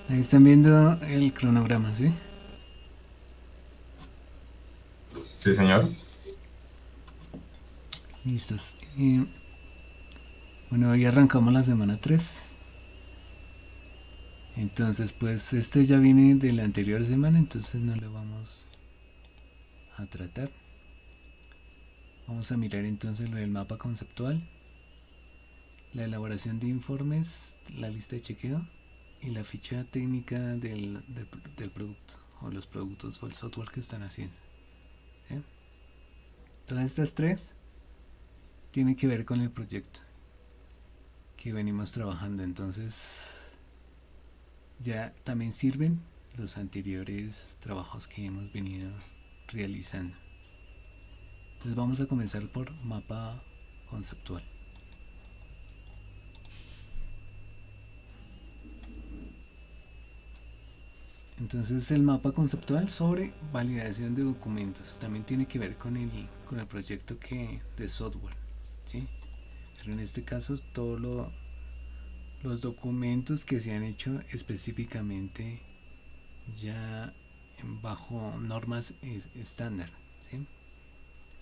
Ahí están viendo el cronograma, ¿sí? Sí, señor. Listos. Bueno, hoy arrancamos la semana 3. Entonces, pues este ya viene de la anterior semana, entonces no lo vamos a tratar. Vamos a mirar entonces lo del mapa conceptual, la elaboración de informes, la lista de chequeo y la ficha técnica del producto o los productos o el software que están haciendo, ¿sí? Todas estas tres tienen que ver con el proyecto que venimos trabajando, entonces ya también sirven los anteriores trabajos que hemos venido realizando. Entonces vamos a comenzar por mapa conceptual. Entonces el mapa conceptual sobre validación de documentos también tiene que ver con el proyecto de software, ¿sí? Pero en este caso los documentos que se han hecho específicamente ya bajo normas estándar, ¿sí?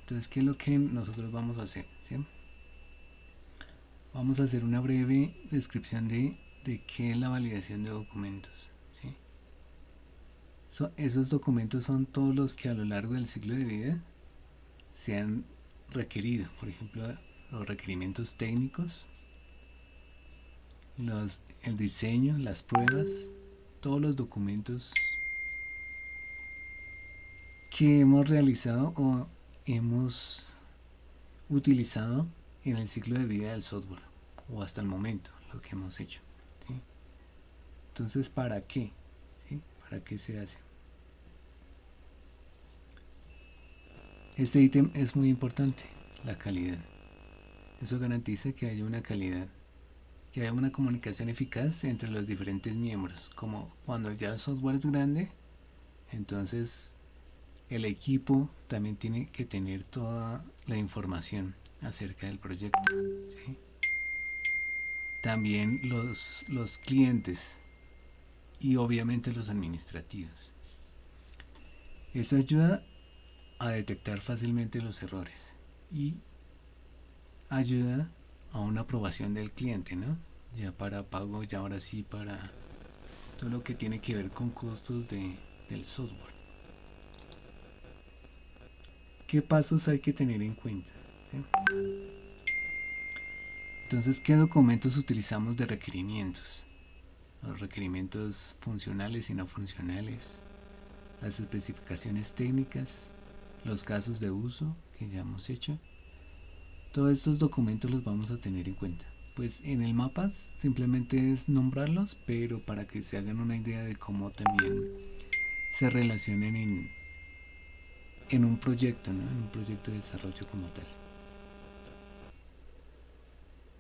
Entonces, ¿qué es lo que nosotros vamos a hacer? ¿Sí? Vamos a hacer una breve descripción de qué es la validación de documentos, ¿sí? Esos documentos son todos los que a lo largo del ciclo de vida se han requerido. Por ejemplo, los requerimientos técnicos, el diseño, las pruebas, todos los documentos que hemos realizado o hemos utilizado en el ciclo de vida del software o hasta el momento lo que hemos hecho, ¿sí? Entonces, ¿para qué? ¿Sí? ¿Para qué se hace? Este ítem es muy importante, la calidad. Eso garantiza que haya una calidad, que haya una comunicación eficaz entre los diferentes miembros. Como cuando ya el software es grande, entonces el equipo también tiene que tener toda la información acerca del proyecto, ¿sí? También los clientes y obviamente los administrativos. Eso ayuda a detectar fácilmente los errores y ayuda a una aprobación del cliente, ¿no? Ya para pago, ya ahora sí para todo lo que tiene que ver con costos del software. ¿Qué pasos hay que tener en cuenta? ¿Sí? Entonces, ¿qué documentos utilizamos de requerimientos? Los requerimientos funcionales y no funcionales, las especificaciones técnicas, los casos de uso que ya hemos hecho. Todos estos documentos los vamos a tener en cuenta. Pues en el mapa simplemente es nombrarlos, pero para que se hagan una idea de cómo también se relacionen en un proyecto, ¿no? En un proyecto de desarrollo como tal.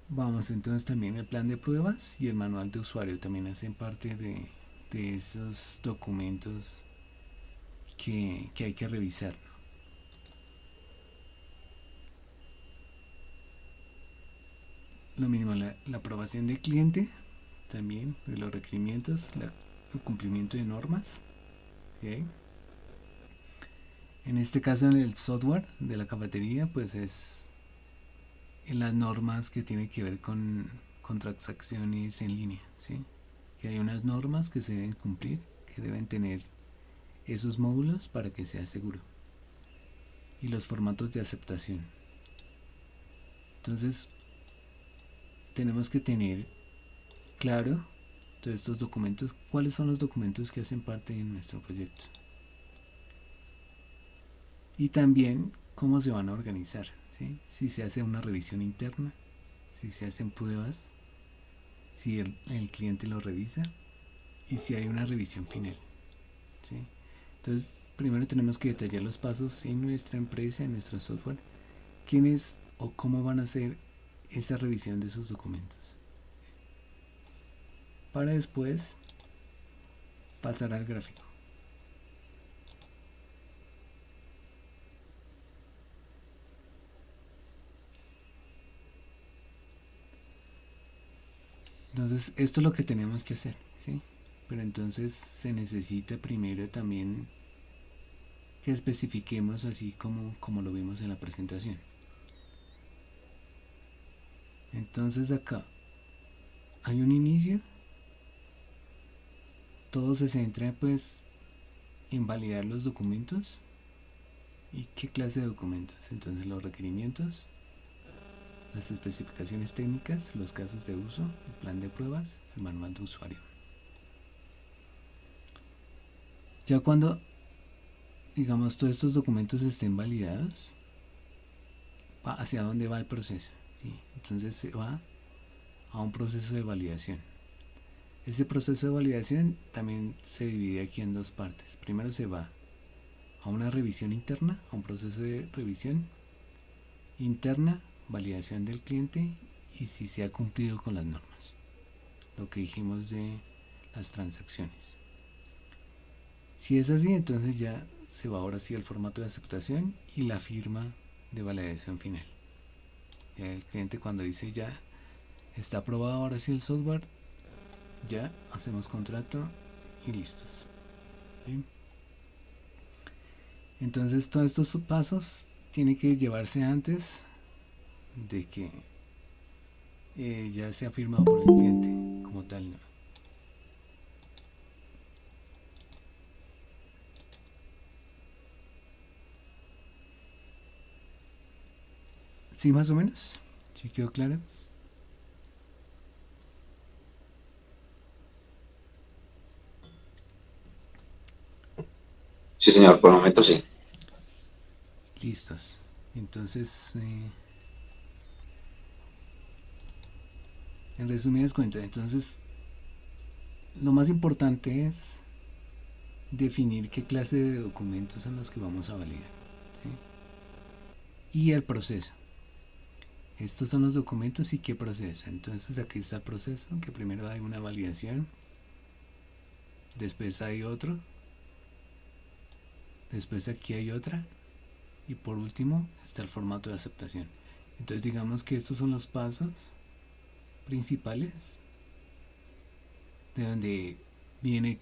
Vamos, entonces también el plan de pruebas y el manual de usuario también hacen parte de esos documentos que hay que revisar, ¿no? Lo mismo, la aprobación del cliente, también de los requerimientos, el cumplimiento de normas, ¿sí? En este caso, en el software de la cafetería, pues es en las normas que tienen que ver con transacciones en línea, ¿sí? Que hay unas normas que se deben cumplir, que deben tener esos módulos para que sea seguro. Y los formatos de aceptación. Entonces, tenemos que tener claro todos estos documentos, cuáles son los documentos que hacen parte de nuestro proyecto. Y también cómo se van a organizar, ¿sí? Si se hace una revisión interna, si se hacen pruebas, si el cliente lo revisa y si hay una revisión final, ¿sí? Entonces, primero tenemos que detallar los pasos en nuestra empresa, en nuestro software, quiénes o cómo van a hacer esa revisión de esos documentos, para después pasar al gráfico. Entonces, esto es lo que tenemos que hacer, ¿sí? pero entonces se necesita primero también que especifiquemos así como lo vimos en la presentación. Entonces acá hay un inicio, todo se centra pues en validar los documentos. ¿Y qué clase de documentos? Entonces los requerimientos, las especificaciones técnicas, los casos de uso, el plan de pruebas, el manual de usuario. Ya cuando, digamos, todos estos documentos estén validados, ¿hacia dónde va el proceso? ¿Sí? Entonces se va a un proceso de validación. Ese proceso de validación también se divide aquí en dos partes. Primero se va a una revisión interna, a un proceso de revisión interna, validación del cliente y si se ha cumplido con las normas. Lo que dijimos de las transacciones. Si es así, entonces ya se va ahora sí al formato de aceptación y la firma de validación final. Ya el cliente cuando dice ya está aprobado ahora sí el software, ya hacemos contrato y listos. ¿Sí? Entonces todos estos pasos tienen que llevarse antes de que ya sea firmado por el cliente como tal, ¿no? ¿Sí más o menos? ¿Sí quedó claro? Sí, señor, por el momento sí. Listos. Entonces, en resumidas cuentas, entonces lo más importante es definir qué clase de documentos son los que vamos a validar, ¿sí? Y el proceso. Estos son los documentos y qué proceso. Entonces aquí está el proceso, que primero hay una validación, después hay otro, después aquí hay otra y por último está el formato de aceptación. Entonces digamos que estos son los pasos principales de donde viene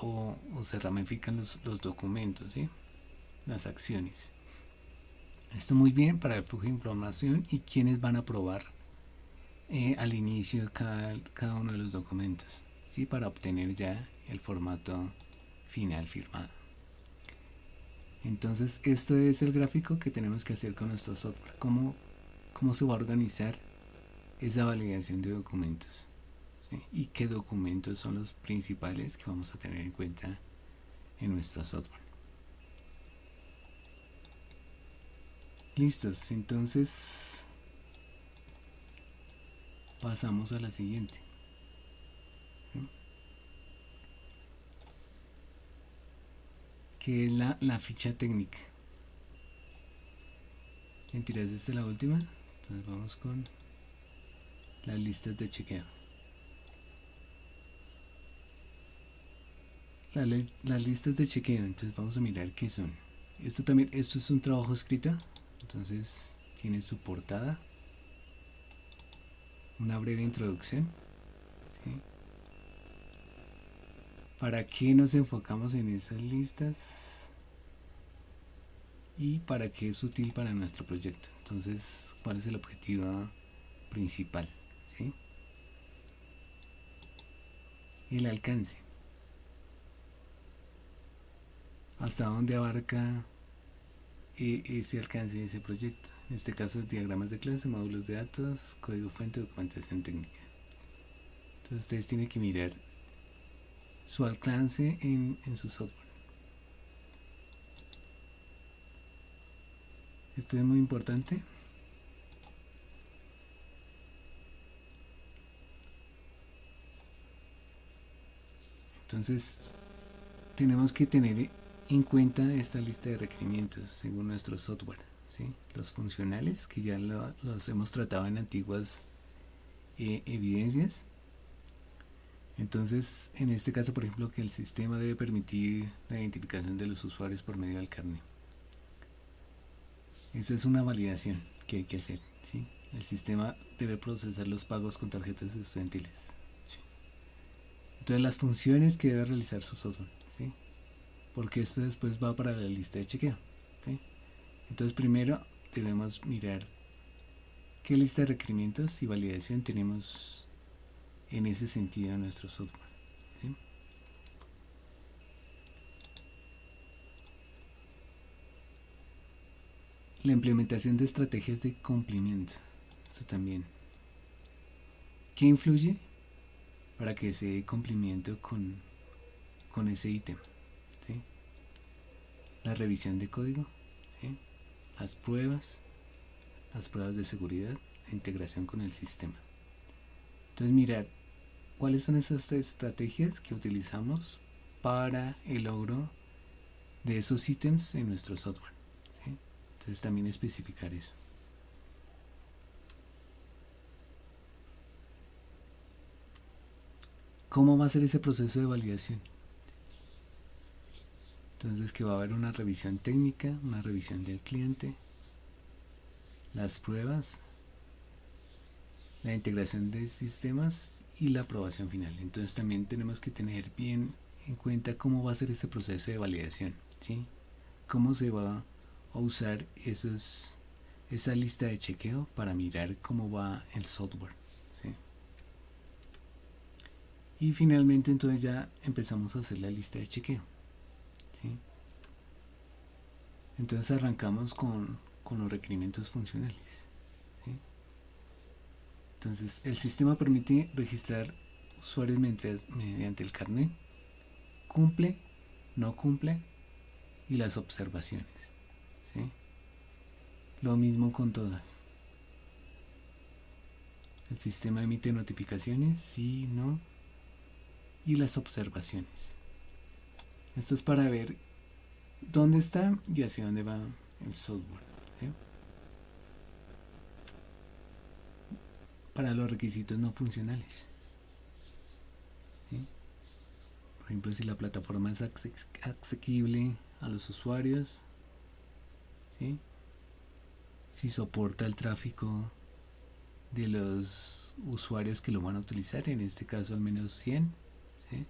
o se ramifican los documentos, ¿sí? Las acciones. Esto muy bien para el flujo de información y quienes van a probar al inicio de cada uno de los documentos, ¿sí? Para obtener ya el formato final firmado. Entonces esto es el gráfico que tenemos que hacer con nuestro software. ¿Cómo se va a organizar esa validación de documentos? ¿Sí? Y qué documentos son los principales que vamos a tener en cuenta en nuestro software. Listos, entonces pasamos a la siguiente. Que es la ficha técnica. Mentiras, esta es la última. Entonces vamos con las listas de chequeo. Las listas de chequeo, entonces vamos a mirar qué son. Esto es un trabajo escrito, entonces tiene su portada, una breve introducción, ¿sí? ¿Para qué nos enfocamos en esas listas? Y para qué es útil para nuestro proyecto. Entonces, ¿cuál es el objetivo principal? ¿Sí? El alcance. ¿Hasta dónde abarca ese alcance de ese proyecto? En este caso, diagramas de clase, módulos de datos, código fuente, documentación técnica. Entonces, ustedes tienen que mirar su alcance en su software. Esto es muy importante. Entonces, tenemos que tener en cuenta esta lista de requerimientos según nuestro software, ¿sí? Los funcionales, que ya los hemos tratado en antiguas evidencias. Entonces, en este caso, por ejemplo, que el sistema debe permitir la identificación de los usuarios por medio del carnet. Esa es una validación que hay que hacer, ¿sí? El sistema debe procesar los pagos con tarjetas estudiantiles, ¿sí? Entonces las funciones que debe realizar su software, ¿sí? Porque esto después va para la lista de chequeo, ¿sí? Entonces primero debemos mirar qué lista de requerimientos y validación tenemos en ese sentido en nuestro software, ¿sí? La implementación de estrategias de cumplimiento, esto también. ¿Qué influye para que se dé cumplimiento con ese ítem? ¿Sí? La revisión de código, ¿sí? Las pruebas de seguridad, la integración con el sistema. Entonces mirar cuáles son esas estrategias que utilizamos para el logro de esos ítems en nuestro software, ¿sí? Entonces también especificar eso. ¿Cómo va a ser ese proceso de validación? Entonces que va a haber una revisión técnica, una revisión del cliente, las pruebas, la integración de sistemas y la aprobación final. Entonces también tenemos que tener bien en cuenta cómo va a ser ese proceso de validación, ¿sí? Cómo se va a usar esa lista de chequeo para mirar cómo va el software, ¿sí? Y finalmente entonces ya empezamos a hacer la lista de chequeo, ¿sí? Entonces arrancamos con los requerimientos funcionales, ¿sí? Entonces el sistema permite registrar usuarios mediante el carnet, cumple, no cumple y las observaciones, ¿sí? Lo mismo con todas. El sistema emite notificaciones, sí, no, y las observaciones. Esto es para ver dónde está y hacia dónde va el software, ¿sí? Para los requisitos no funcionales, ¿sí? Por ejemplo, si la plataforma es asequible a los usuarios, ¿sí? Si soporta el tráfico de los usuarios que lo van a utilizar, en este caso al menos 100, ¿sí?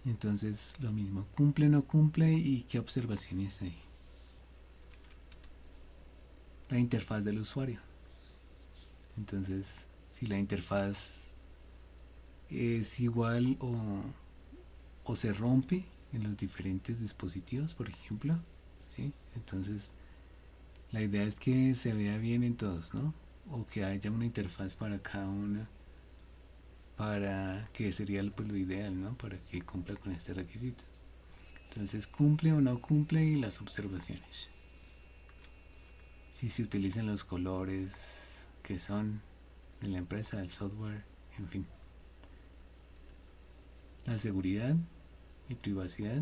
Entonces lo mismo, cumple, no cumple y qué observaciones hay. La interfaz del usuario. Entonces, si la interfaz es igual o se rompe en los diferentes dispositivos, por ejemplo, ¿sí? Entonces, la idea es que se vea bien en todos, ¿no? O que haya una interfaz para cada una, para que sería pues, lo ideal, ¿no? Para que cumpla con este requisito. Entonces, cumple o no cumple y las observaciones. Si se utilizan los colores que son de la empresa, del software, en fin. La seguridad y privacidad,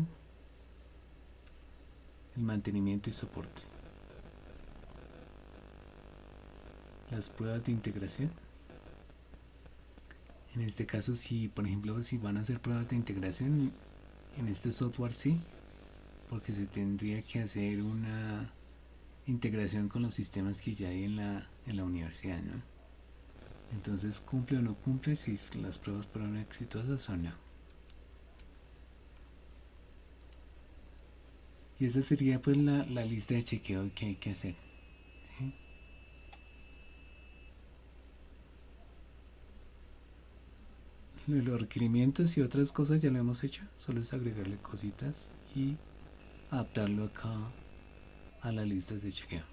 el mantenimiento y soporte. Las pruebas de integración. En este caso, si por ejemplo, si van a hacer pruebas de integración en este software, sí, porque se tendría que hacer una integración con los sistemas que ya hay en la universidad, ¿no? Entonces, cumple o no cumple si las pruebas fueron exitosas o no. Y esa sería pues la lista de chequeo que hay que hacer, ¿sí? Los requerimientos y otras cosas ya lo hemos hecho, solo es agregarle cositas y adaptarlo acá a las listas de chequeo.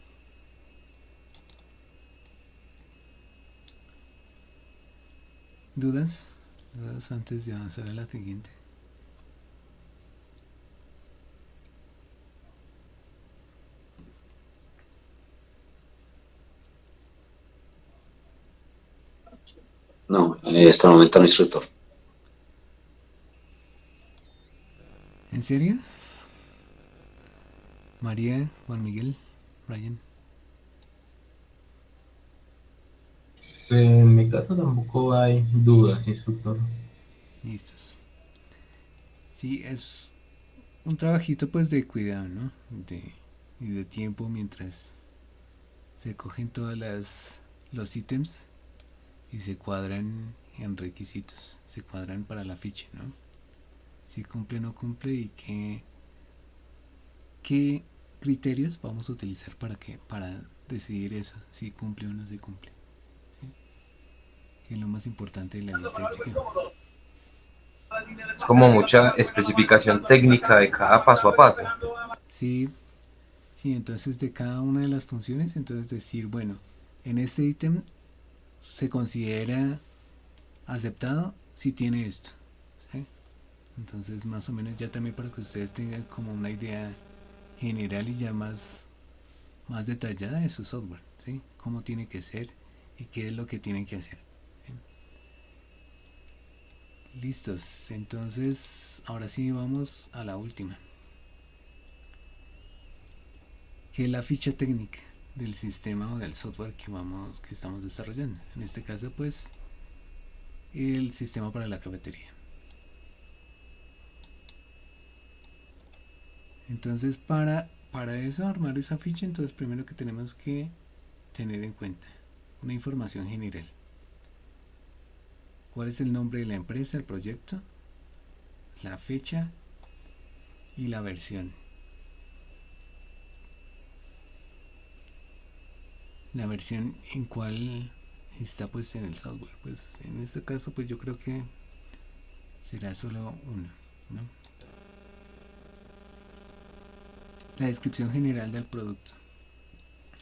¿Dudas? ¿Dudas antes de avanzar a la siguiente? No, hasta el momento no, instructor. ¿En serio? María, Juan Miguel, Brian. En mi caso tampoco hay dudas, instructor. Listos. Sí, es un trabajito pues de cuidado, ¿no? Y de tiempo mientras se cogen todas los ítems y se cuadran en requisitos, se cuadran para la ficha, ¿no? Si cumple o no cumple y qué criterios vamos a utilizar para decidir eso, si cumple o no se cumple, ¿sí? Que es lo más importante de la lista de chequeo. Es como mucha especificación técnica de cada paso a paso. Sí, sí, entonces de cada una de las funciones, entonces decir, bueno, en este ítem se considera aceptado si tiene esto, ¿sí? Entonces más o menos ya también para que ustedes tengan como una idea general y ya más detallada de su software, ¿sí? Cómo tiene que ser y qué es lo que tienen que hacer, ¿sí? Listos, entonces ahora sí vamos a la última, que es la ficha técnica del sistema o del software que estamos desarrollando. En este caso pues el sistema para la cafetería. Entonces para eso, armar esa ficha, entonces primero que tenemos que tener en cuenta una información general. ¿Cuál es el nombre de la empresa, el proyecto, la fecha y la versión? La versión en cuál está pues en el software. Pues en este caso pues yo creo que será solo uno, ¿no? La descripción general del producto.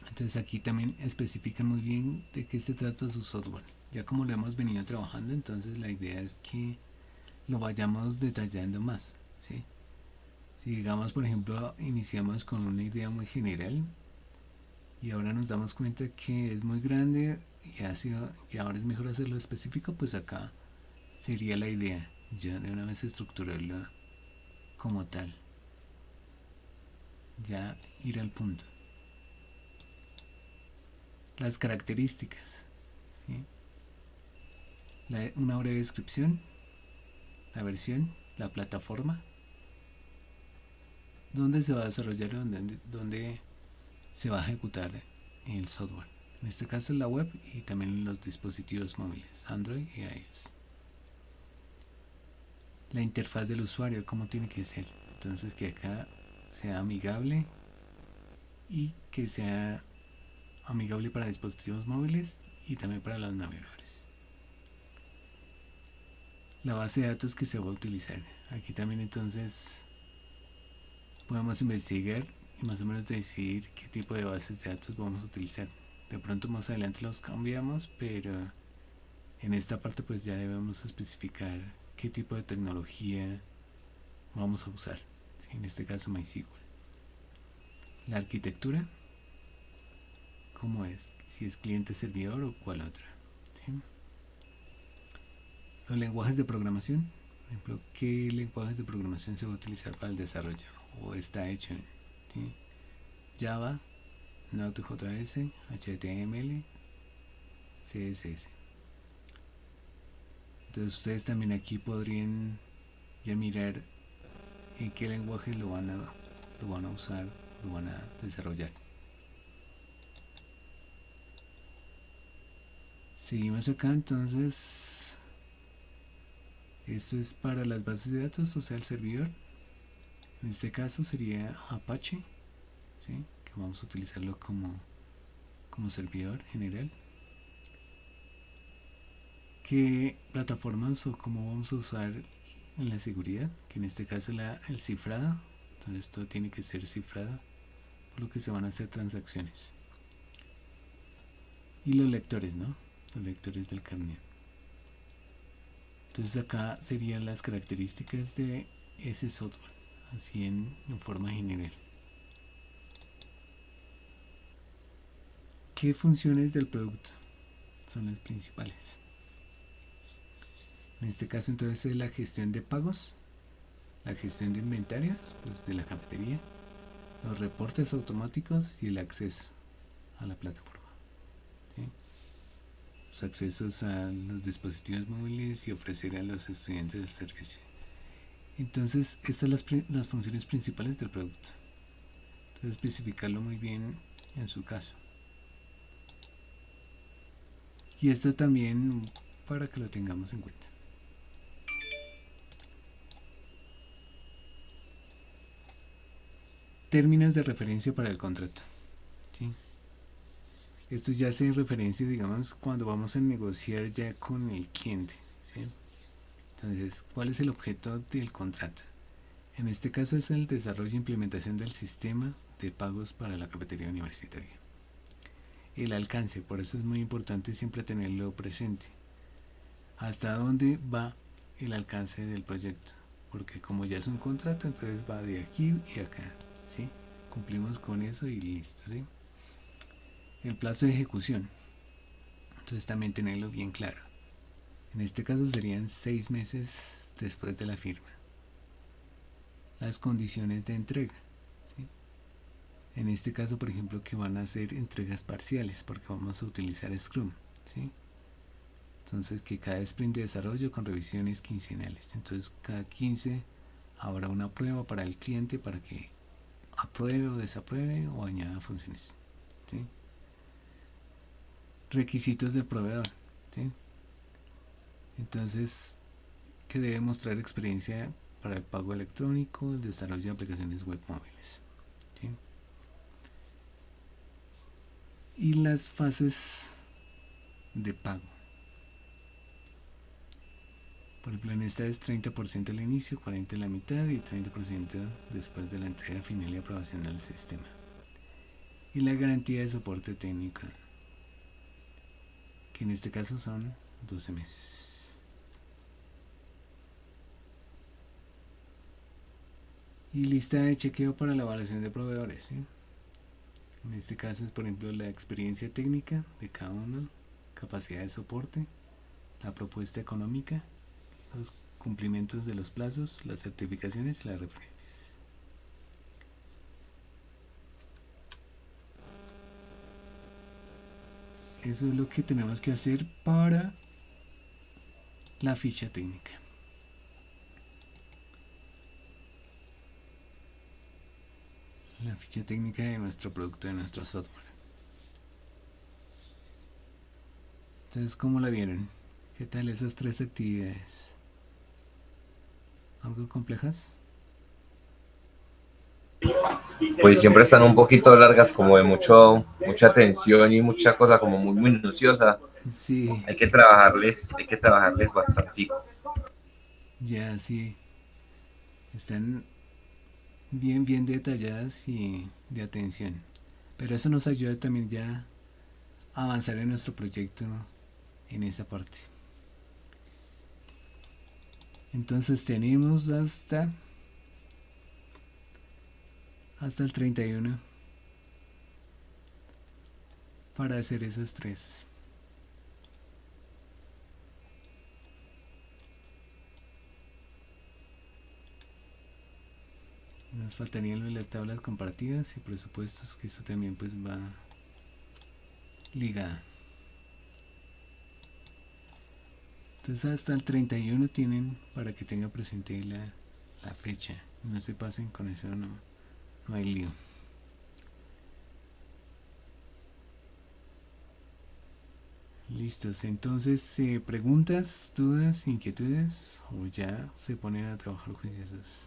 Entonces aquí también especifican muy bien de qué se trata su software. Ya como lo hemos venido trabajando, entonces la idea es que lo vayamos detallando más, ¿sí? Si digamos por ejemplo iniciamos con una idea muy general y ahora nos damos cuenta que es muy grande y ahora es mejor hacerlo específico, pues acá sería la idea ya de una vez estructurarlo como tal, ya ir al punto. Las características, ¿sí? Una breve descripción, la versión, la plataforma, dónde se va a desarrollar, dónde se va a ejecutar el software. En este caso la web y también los dispositivos móviles, Android y iOS. La interfaz del usuario, cómo tiene que ser. Entonces que acá sea amigable y que sea amigable para dispositivos móviles y también para los navegadores. La base de datos que se va a utilizar. Aquí también entonces podemos investigar y más o menos decidir qué tipo de bases de datos vamos a utilizar. De pronto más adelante los cambiamos, pero en esta parte pues ya debemos especificar qué tipo de tecnología vamos a usar, ¿sí? En este caso MySQL. La arquitectura, cómo es, si es cliente servidor o cuál otra, ¿sí? Los lenguajes de programación, por ejemplo, qué lenguajes de programación se va a utilizar para el desarrollo o está hecho en, ¿sí? Java, Node.js, HTML, CSS. Entonces ustedes también aquí podrían ya mirar en qué lenguaje lo van a usar, lo van a desarrollar. Seguimos acá, entonces esto es para las bases de datos, o sea el servidor. En este caso sería Apache, ¿sí? Que vamos a utilizarlo como servidor general. ¿Qué plataformas o cómo vamos a usar en la seguridad? Que en este caso el cifrado. Entonces todo tiene que ser cifrado, por lo que se van a hacer transacciones. Y los lectores, ¿no? Los lectores del carnet. Entonces acá serían las características de ese software, así en forma general. ¿Qué funciones del producto son las principales? En este caso entonces es la gestión de pagos, la gestión de inventarios, pues de la cafetería, los reportes automáticos y el acceso a la plataforma, ¿sí? Los accesos a los dispositivos móviles y ofrecer a los estudiantes el servicio. Entonces estas son las funciones principales del producto. Entonces especificarlo muy bien en su caso. Y esto también para que lo tengamos en cuenta. Términos de referencia para el contrato, ¿sí? Esto ya hace referencia, digamos, cuando vamos a negociar ya con el cliente, ¿sí? Entonces, ¿cuál es el objeto del contrato? En este caso es el desarrollo e implementación del sistema de pagos para la cafetería universitaria. El alcance, por eso es muy importante siempre tenerlo presente. ¿Hasta dónde va el alcance del proyecto? Porque como ya es un contrato, entonces va de aquí y acá, ¿sí? Cumplimos con eso y listo, ¿sí? El plazo de ejecución, entonces también tenerlo bien claro. En este caso serían 6 meses después de la firma. Las condiciones de entrega, ¿sí? En este caso, por ejemplo, que van a ser entregas parciales, porque vamos a utilizar Scrum, ¿sí? Entonces, que cada sprint de desarrollo con revisiones quincenales. Entonces, cada 15 habrá una prueba para el cliente para que apruebe o desapruebe o añada funciones, ¿sí? Requisitos del proveedor, ¿sí? Entonces, que debe mostrar experiencia para el pago electrónico, el desarrollo de aplicaciones web móviles, ¿sí? Y las fases de pago. Por ejemplo, en esta es 30% al inicio, 40% en la mitad y 30% después de la entrega final y aprobación del sistema. Y la garantía de soporte técnico, que en este caso son 12 meses. Y lista de chequeo para la evaluación de proveedores, ¿sí? En este caso es, por ejemplo, la experiencia técnica de cada uno, capacidad de soporte, la propuesta económica, los cumplimientos de los plazos, las certificaciones y las referencias. Eso es lo que tenemos que hacer para la ficha técnica. La ficha técnica de nuestro producto, de nuestro software. Entonces, ¿cómo la vieron? ¿Qué tal esas 3 actividades? ¿Algo complejas? Pues siempre están un poquito largas, como de mucha atención y mucha cosa como muy minuciosa. Sí, Hay que trabajarles bastante. ya sí. Están bien detalladas y de atención. Pero eso nos ayuda también ya a avanzar en nuestro proyecto en esa parte. Entonces tenemos hasta el 31 para hacer esas 3. Nos faltarían las tablas compartidas y presupuestos, que eso también pues va ligada. Entonces hasta el 31 tienen para que tenga presente la fecha. No se pasen con eso, no hay lío. Listos, entonces preguntas, dudas, inquietudes, o ya se ponen a trabajar juiciosos.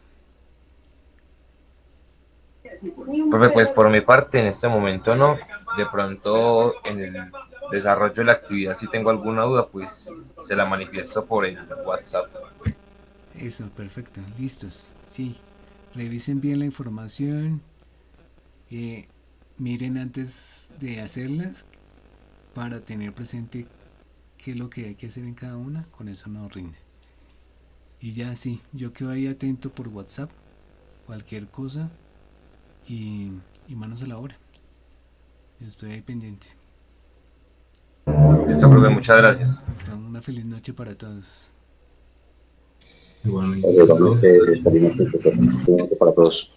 Profe, pues por mi parte en este momento no. De pronto en el desarrollo de la actividad, si tengo alguna duda, pues se la manifiesto por el WhatsApp. Eso, perfecto, listos. Sí, revisen bien la información, miren antes de hacerlas para tener presente qué es lo que hay que hacer en cada una, con eso no rinde. Y ya sí, yo quedo ahí atento por WhatsApp, cualquier cosa, y manos a la obra. Yo estoy ahí pendiente. Listo, profe, muchas gracias. Una feliz noche para todos. Igualmente. Igualmente, para todos.